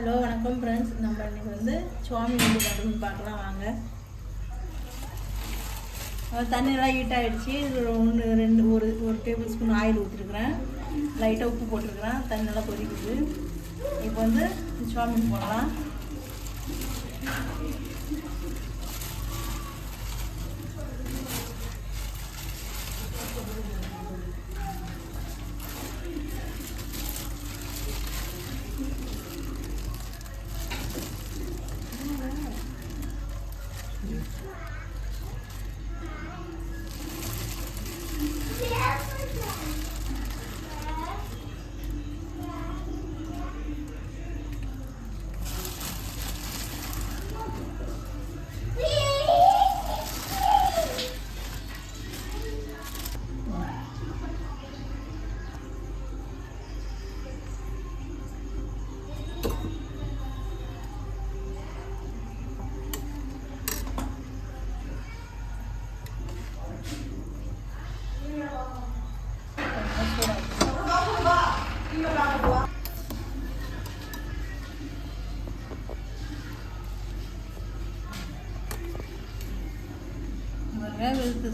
Hello வணக்கம் friends. நம்ம இன்றைக்கி வந்து சுவாமி எப்படி பண்ணுறதுன்னு பார்க்கலாம் வாங்க. தண்ணியெல்லாம் ஹீட் ஆகிடுச்சு. இது ஒரு டேபிள் ஸ்பூன் ஆயில் ஊற்றிருக்கிறேன். லைட்டாக உப்பு போட்டிருக்கிறேன். தண்ணி நல்லா கொதிக்குது. இப்போ வந்து சுவாமி போடலாம்.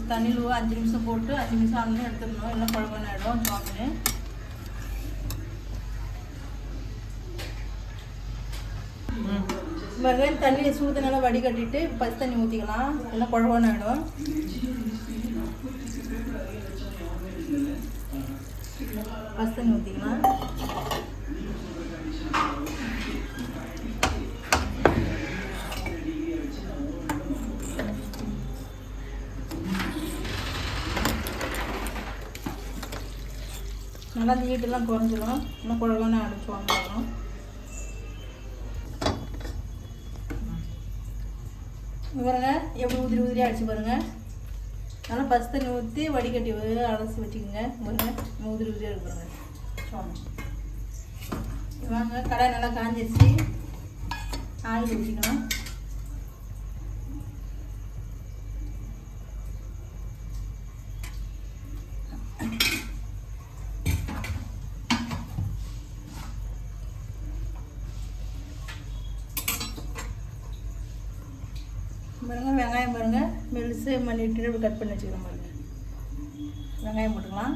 தண்ணியில் 5 நிமிஷம் போட்டு 5 நிமிஷம் ஆனே எடுத்துக்கணும். எல்லாம் குழம்பு ஆகிடும் சாப்பிட்டு. மறுபடியும் தண்ணியை சூடு நல்லா வடிகட்டிட்டு பச்சை தண்ணி ஊற்றிக்கலாம். எல்லாம் குழம்பு ஆகிடும். பச்சை தண்ணி ஊற்றிக்கலாம். நல்லா நீட்டெல்லாம் குறைஞ்சிடும். இன்னும் குழம்புன்னு அடிச்சு வாங்கணும். பாருங்க எப்படி உதிரி அடிச்சு பாருங்க. நல்லா பச்சை தண்ணி ஊற்றி வடிகட்டி அலசி வச்சுக்கோங்க. பாருங்க உதிரியாக இருக்குங்க. வாங்க கடை நல்லா காஞ்சிருச்சு. ஆயில் ஊற்றிக்கணும். பாருங்க வெங்காயம் பாருங்க மெலிசு பண்ணிட்டு கட் பண்ணி வச்சுக்கிறோம். பாருங்க வெங்காயம் போட்டுக்கலாம்.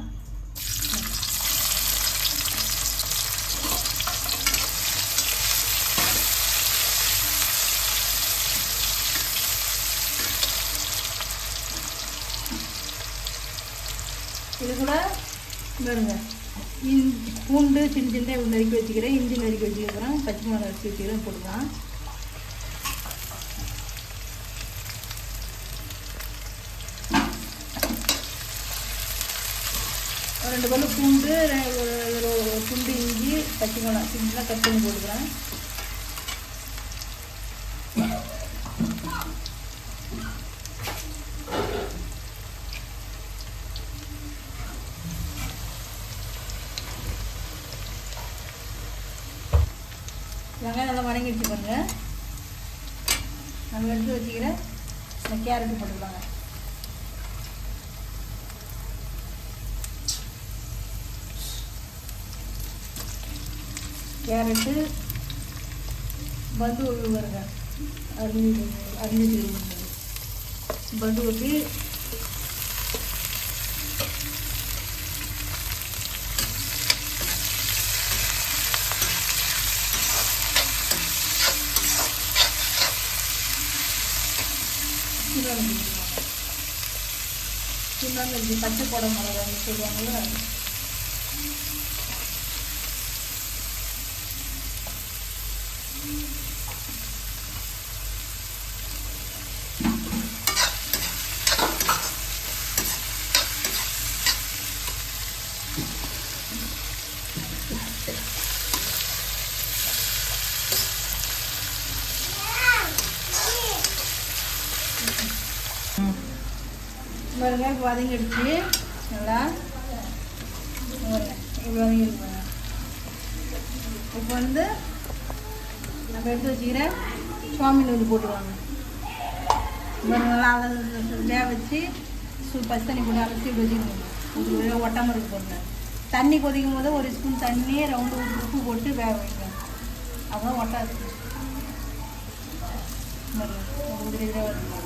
இது கூட பாருங்க பூண்டு சின்ன சின்ன நறுக்கி வச்சுக்கிறேன். இஞ்சி நறுக்கி வச்சுக்கிறேன். பச்சை மிளகாய் நறுக்கி வச்சுக்கிறேன். போட்டுக்கலாம். ரெண்டு பல்லு பூண்டு, ஒரு துண்டு இஞ்சி, பச்சை மிளகாய் சின்னதாக கட் பண்ணி போட்டுக்கிறேன். வெங்காயம் நல்லா வதங்கிடுச்சு பாருங்க. நம்ம எடுத்து வச்சுக்கிறேன். இந்த கேரட்டு போட்டுக்கலாங்க. கேரட்டு பந்து ஊற்றி வருங்க. அரிஞ்சு பந்து ஊற்றி சின்ன பச்சை போட மிளகாய் சொல்லுவாங்களா. பாருங்க இப்போ வதங்கிடுச்சு. நல்லா இப்போ வதங்கிடுப்பாங்க. இப்போ வந்து நம்ம எடுத்து வச்சுக்கிறேன். சுவாமி நூல் போட்டுருவாங்க. நல்லா வேக வச்சு பச்சை தண்ணி போட்டு அலசி வச்சுக்கணும். ஒரு ஒட்டாமல் இருக்கு போடுங்க. தண்ணி கொதிக்கும் போது ஒரு ஸ்பூன் தண்ணி ரவுண்டு உப்பு போட்டு வேக வைக்கணும். அதான் ஒட்டாது. இதில் வருது.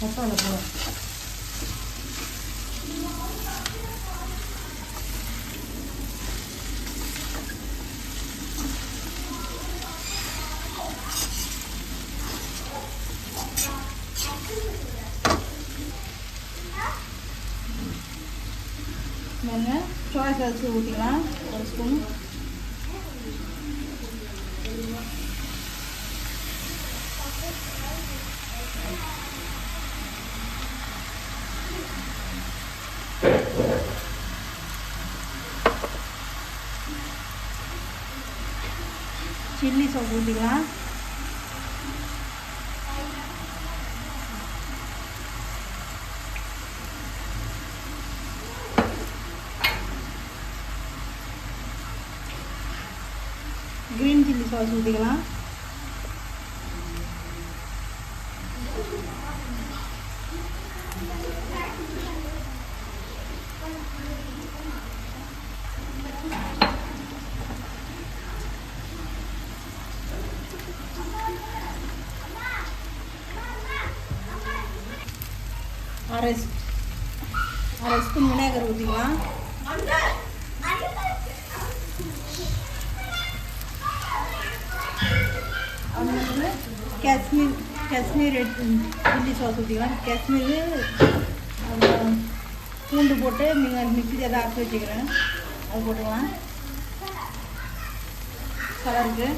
மசாலா போட சோயா சாஸ் ஊற்றிக்கலாம் 1 ஸ்பூன். சில்லி சாஸ் ஊற்றிக்கலாம். கிரீன் சில்லி சாஸ் ஊற்றிக்கலாம். அரை ஸ்பூன் விநாயகர் ஊற்றிக்கலாம். அது காஷ்மீர் சில்லி சாஸ் ஊற்றிக்கலாம். காஷ்மீர் பூண்டு போட்டு மிக்ஸியில் எதாவது அரைச்சி வச்சுக்கிறேன், அது போட்டுக்கலாம் கலருக்கு.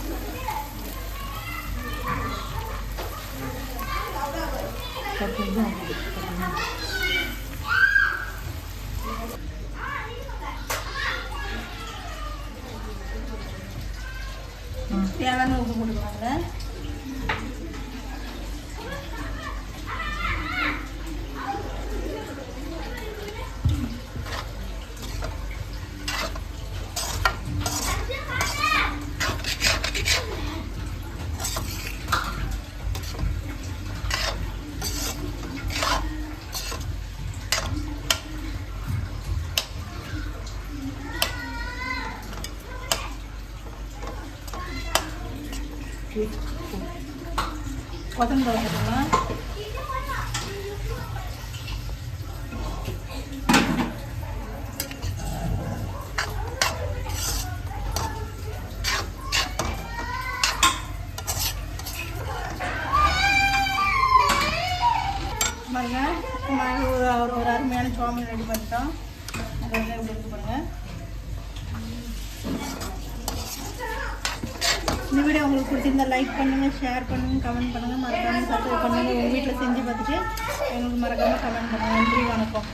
தேவையான உப்பு போட்டுக்கலாங்க. கொத்தமல்லி போட்டுக்கலாம். ஒரு அருமையான சாமின் ரெடி பண்ணிட்டோம். அதை எப்படி இருக்கு பாருங்க. இந்த வீடியோ உங்களுக்கு பிடிச்சிருந்தா லைக் பண்ணுங்கள், ஷேர் பண்ணுங்கள், கமெண்ட் பண்ணுங்கள், மறக்காமல் சப்ஸ்கிரைப் பண்ணுங்கள். உங்கள் வீட்டில் செஞ்சு பார்த்துட்டு எங்களுக்கு மறக்காமல் கமெண்ட் பண்ணுங்கள். நன்றி, வணக்கம்.